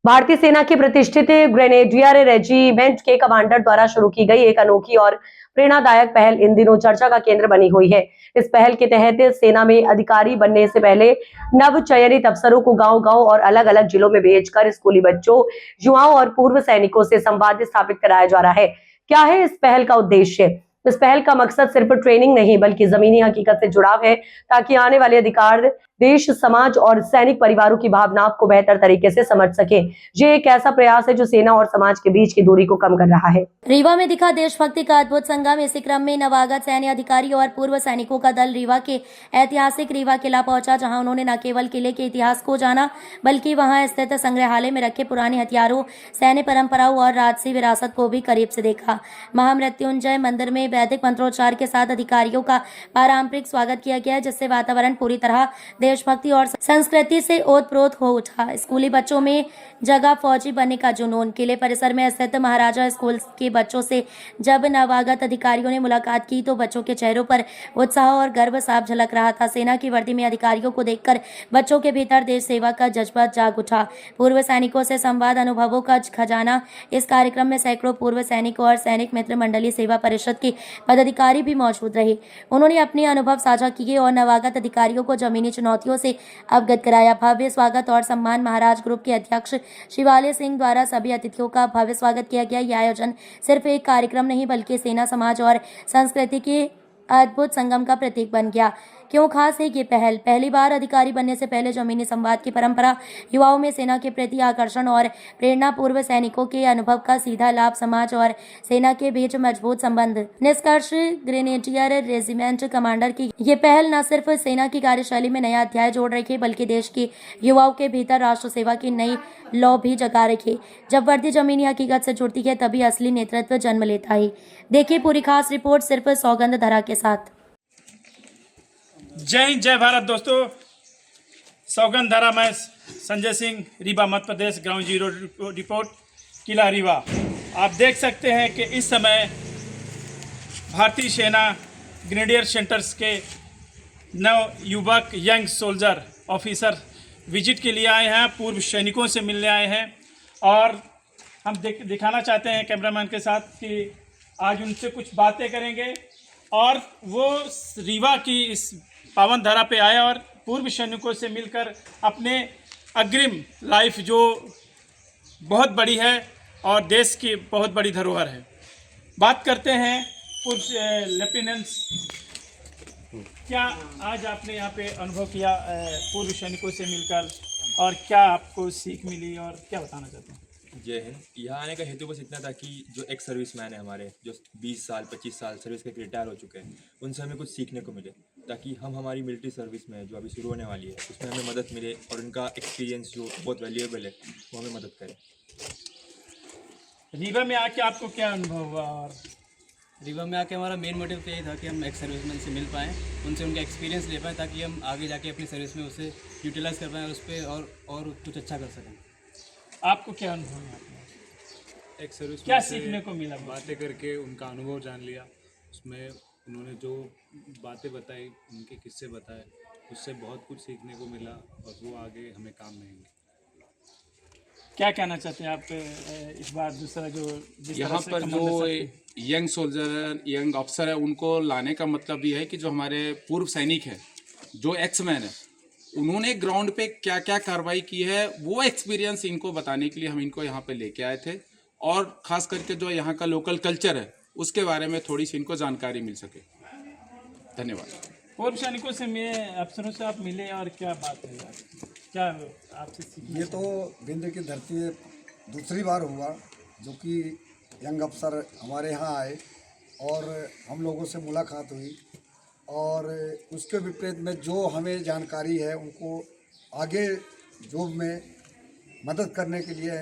भारतीय सेना के प्रतिष्ठित ग्रेनेडियर रेजिमेंट के कमांडर द्वारा शुरू की गई एक अनोखी और प्रेरणादायक पहल इन दिनों चर्चा का केंद्र बनी हुई है। इस पहल के तहत सेना में अधिकारी बनने से पहले नव चयनित अफसरों को गांव-गांव और अलग-अलग जिलों में भेजकर स्कूली बच्चों, युवाओं और पूर्व सैनिकों से संवाद स्थापित कराया जा रहा है। क्या है इस पहल का उद्देश्य? इस पहल का मकसद सिर्फ ट्रेनिंग नहीं बल्कि जमीनी हकीकत से जुड़ाव है, ताकि आने वाले अधिकार देश, समाज और सैनिक परिवारों की भावनाओं को बेहतर तरीके से समझ सके। ये एक ऐसा प्रयास है जो सेना और समाज के बीच की दूरी को कम कर रहा है। रीवा में दिखा देशभक्ति का अद्भुत संगम। इसी क्रम में नवागत सैन्य अधिकारी और पूर्व सैनिकों का दल रीवा के ऐतिहासिक रीवा किला पहुंचा, जहां उन्होंने न केवल किले के इतिहास को जाना बल्कि वहां स्थित संग्रहालय में रखे पुराने हथियारों, सैन्य परंपराओं और राजसी विरासत को भी करीब से देखा। महामृत्युंजय मंदिर में वैदिक मंत्रोच्चार के साथ अधिकारियों का पारंपरिक स्वागत किया गया, जिससे वातावरण पूरी तरह देशभक्ति और संस्कृति से ओतप्रोत हो उठा। स्कूली बच्चों में जगह फौजी बनने का जुनून। किले परिसर में स्थित महाराजा स्कूल के बच्चों से जब नवागत अधिकारियों ने मुलाकात की तो बच्चों के चेहरों पर उत्साह और गर्व साफ झलक रहा था। सेना की वर्दी में अधिकारियों को देखकर बच्चों के भीतर देश सेवा का जज्बा जाग उठा। पूर्व सैनिकों से संवाद, अनुभवों का खजाना। इस कार्यक्रम में सैकड़ों पूर्व सैनिक और सैनिक मित्र मंडली सेवा परिषद के पदाधिकारी भी मौजूद रहे। उन्होंने अपने अनुभव साझा किए और नवागत अधिकारियों को जमीनी चुनौतियों से अवगत कराया। भव्य स्वागत और सम्मान। महाराज ग्रुप के अध्यक्ष शिवालय सिंह द्वारा सभी अतिथियों का भव्य स्वागत किया गया। यह आयोजन सिर्फ एक कार्यक्रम नहीं बल्कि सेना, समाज और संस्कृति के अद्भुत संगम का प्रतीक बन गया। क्यों खास है ये पहल? पहली बार अधिकारी बनने से पहले जमीनी संवाद की परंपरा, युवाओं में सेना के प्रति आकर्षण और प्रेरणा, पूर्व सैनिकों के अनुभव का सीधा लाभ, समाज और सेना के बीच मजबूत संबंध। निष्कर्ष, ग्रेनेडियर रेजिमेंट कमांडर की ये पहल न सिर्फ सेना की कार्यशैली में नया अध्याय जोड़ रही है बल्कि देश के युवाओं के भीतर राष्ट्र सेवा की नई लौ भी जगा रही। जब वर्दी जमीनी हकीकत से जुड़ती है तभी असली नेतृत्व जन्म लेता है। देखिए पूरी खास रिपोर्ट सिर्फ सौगंध धरा के साथ। जय हिंद, जय भारत। दोस्तों, सौगंध धारा मैं Sanjay Singh, Rewa Madhya Pradesh, ground zero report, किला रीवा। आप देख सकते हैं कि इस समय भारतीय सेना ग्रेनेडियर सेंटर्स के नव युवक, यंग सोल्जर ऑफिसर विजिट के लिए आए हैं, पूर्व सैनिकों से मिलने आए हैं और हम दिखाना चाहते हैं कैमरामैन के साथ कि आज उनसे कुछ बातें करेंगे और वो रीवा की इस पावन धारा पे आए और पूर्व सैनिकों से मिलकर अपने अग्रिम लाइफ जो बहुत बड़ी है और देश की बहुत बड़ी धरोहर है। बात करते हैं पूर्व लेफ्टिनेंट्स, क्या आज आपने यहाँ पे अनुभव किया पूर्व सैनिकों से मिलकर और क्या आपको सीख मिली और क्या बताना चाहते हैं? जय हिंद। यहाँ आने का हेतु बस इतना था कि जो एक्स सर्विसमैन है हमारे, जो 20 साल 25 साल सर्विस करके रिटायर हो चुके हैं, उनसे हमें कुछ सीखने को मिले, ताकि हम हमारी मिलिट्री सर्विस में जो अभी शुरू होने वाली है उसमें हमें मदद मिले और उनका एक्सपीरियंस जो बहुत वैल्यूएबल है वो हमें मदद करे। रीवा में आके आपको क्या अनुभव हुआ? और रीवा में आके हमारा मेन मोटिव तो यही था कि हम एक्स सर्विसमैन से मिल पाएँ, उनसे उनका एक्सपीरियंस ले पाएँ, ताकि हम आगे जाके अपनी सर्विस में उसे यूटिलाइज़ कर पाएँ, उस पर और कुछ अच्छा कर सकें। आपको क्या अनुभव है? एक सर्विस क्या सीखने को मिला? बातें करके उनका अनुभव जान लिया, उसमें उन्होंने जो बातें बताई, उनके किस्से बताए, उससे बहुत कुछ सीखने को मिला और वो आगे हमें काम में आएंगे। क्या कहना चाहते हैं आप इस बार दूसरा जो यहाँ पर जो यंग सोल्जर है, यंग अफसर है, उनको लाने का मतलब ये है कि जो हमारे पूर्व सैनिक हैं, जो एक्समैन है, उन्होंने ग्राउंड पे क्या क्या कार्रवाई की है वो एक्सपीरियंस इनको बताने के लिए हम इनको यहाँ पे लेके आए थे और ख़ास करके जो यहाँ का लोकल कल्चर है उसके बारे में थोड़ी सी इनको जानकारी मिल सके। धन्यवाद। पूर्व सैनिकों से अफसरों से आप मिले और क्या बात है, क्या आपसे सीखे? ये तो बिंद की धरती में दूसरी बार हुआ जो कि यंग अफसर हमारे यहाँ आए और हम लोगों से मुलाकात हुई और उसके विपरीत में जो हमें जानकारी है उनको आगे जॉब में मदद करने के लिए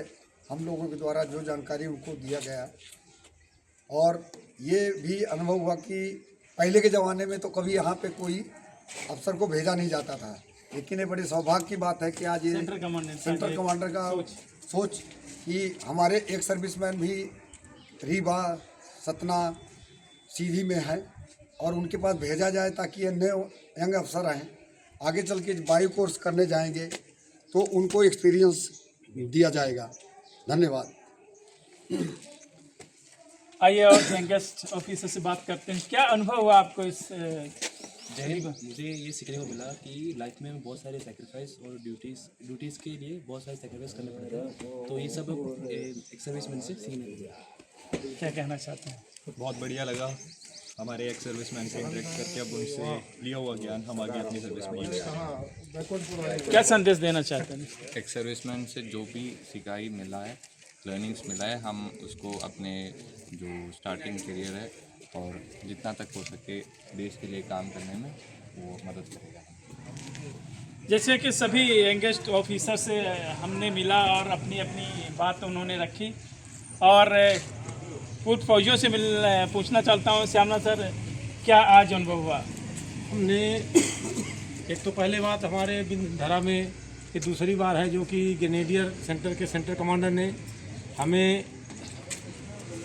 हम लोगों के द्वारा जो जानकारी उनको दिया गया। और ये भी अनुभव हुआ कि पहले के ज़माने में तो कभी यहाँ पे कोई अफसर को भेजा नहीं जाता था, लेकिन ये बड़ी सौभाग्य की बात है कि आज ये सेंट्रल कमांडर का सोच कि हमारे एक सर्विसमैन भी रीवा, सतना, सीधी में है और उनके पास भेजा जाए ताकि ये नए यंग अफसर हैं, आगे चल के बायो कोर्स करने जाएंगे तो उनको एक्सपीरियंस दिया जाएगा। धन्यवाद। आइए और यंगेस्ट ऑफिसर से बात करते हैं। क्या अनुभव हुआ आपको इस मुझे ये सीखने को मिला कि लाइफ में बहुत सारे सेक्रीफाइस और ड्यूटीज़ के लिए बहुत सारे सेक्रीफाइस करने पड़ते हैं, तो ये सब एक सर्विसमैन से सीखने को मिला। क्या कहना चाहते हैं? बहुत बढ़िया लगा हमारे एक्स सर्विसमैन से इंटरेक्ट करके। अब उनसे लिया हुआ ज्ञान हम आगे अपनी सर्विस में यूज़ करेंगे। क्या संदेश देना चाहते हैं? एक्स सर्विसमैन से जो भी सिखाई मिला है, लर्निंग्स मिला है, हम उसको अपने जो स्टार्टिंग करियर है और जितना तक हो सके देश के लिए काम करने में वो मदद करेगा। जैसे कि सभी यंगेस्ट ऑफिसर से हमने मिला और अपनी अपनी बात उन्होंने रखी, और पूर्व फौजियों से पूछना चाहता हूँ। श्यामला सर, क्या आज अनुभव हुआ? हमने एक तो पहले बात हमारे धरा में ये दूसरी बार है जो कि ग्रेनेडियर सेंटर के सेंटर कमांडर ने हमें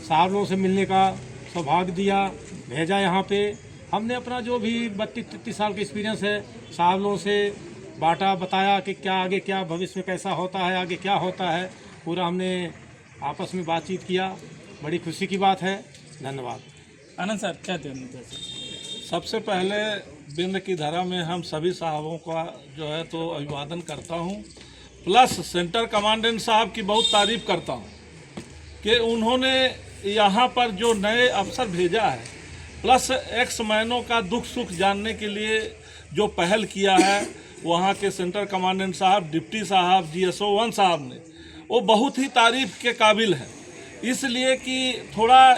साहब लोगों से मिलने का सौभाग्य दिया, भेजा यहाँ पे। हमने अपना जो भी 32-33 साल का एक्सपीरियंस है साहब लोगों से बांटा, बताया कि क्या आगे क्या भविष्य में कैसा होता है, आगे क्या होता है, पूरा हमने आपस में बातचीत किया। बड़ी खुशी की बात है। धन्यवाद। आनंद सर, क्या देना? सबसे पहले बिंद की धारा में हम सभी साहबों का जो है तो अभिवादन करता हूं, प्लस सेंटर कमांडेंट साहब की बहुत तारीफ करता हूं कि उन्होंने यहाँ पर जो नए अफसर भेजा है, प्लस एक्स मैनों का दुख सुख जानने के लिए जो पहल किया है, वहाँ के सेंटर कमांडेंट साहब, डिप्टी साहब, GSO 1 साहब ने, वो बहुत ही तारीफ के काबिल है। इसलिए कि थोड़ा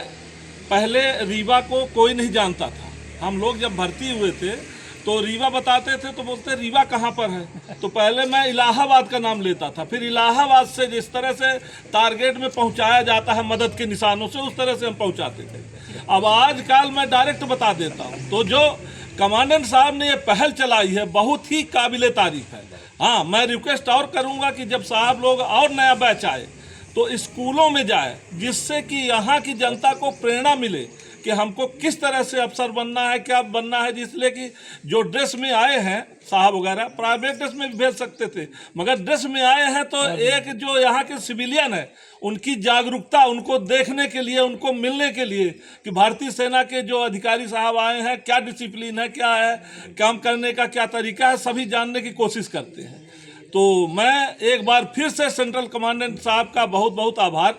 पहले रीवा को कोई नहीं जानता था। हम लोग जब भर्ती हुए थे तो रीवा बताते थे तो बोलते रीवा कहाँ पर है, तो पहले मैं इलाहाबाद का नाम लेता था। फिर इलाहाबाद से जिस तरह से टारगेट में पहुँचाया जाता है मदद के निशानों से, उस तरह से हम पहुँचाते थे। अब आजकल मैं डायरेक्ट बता देता हूँ। तो जो कमांडेंट साहब ने ये पहल चलाई है बहुत ही काबिले तारीफ है। हाँ, मैं रिक्वेस्ट और करूँगा कि जब साहब लोग और नया बैच आए तो स्कूलों में जाए, जिससे कि यहाँ की जनता को प्रेरणा मिले कि हमको किस तरह से अफसर बनना है, क्या बनना है। इसलिए कि जो ड्रेस में आए हैं साहब वगैरह, प्राइवेट ड्रेस में भी भेज सकते थे, मगर ड्रेस में आए हैं तो एक जो यहाँ के सिविलियन है उनकी जागरूकता, उनको देखने के लिए, उनको मिलने के लिए कि भारतीय सेना के जो अधिकारी साहब आए हैं क्या डिसिप्लिन है, क्या है काम करने का, क्या तरीका है, सभी जानने की कोशिश करते हैं। तो मैं एक बार फिर से सेंट्रल कमांडेंट साहब का बहुत बहुत आभार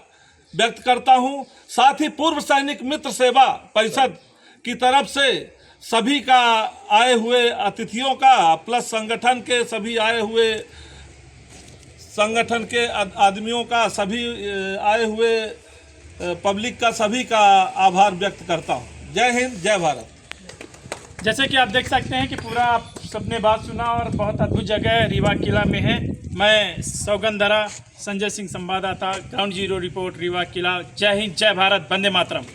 व्यक्त करता हूं। साथ ही पूर्व सैनिक मित्र सेवा परिषद की तरफ से सभी का आए हुए अतिथियों का, प्लस संगठन के सभी आए हुए संगठन के आदमियों का, सभी आए हुए पब्लिक का, सभी का आभार व्यक्त करता हूं। जय हिंद, जय भारत। जैसे कि आप देख सकते हैं कि पूरा आप सबने बात सुना और बहुत अद्भुत जगह रीवा किला में है। मैं सौगंधरा संजय सिंह, संवाददाता, ग्राउंड जीरो रिपोर्ट, रीवा किला। जय हिंद, जय भारत, वंदे मातरम।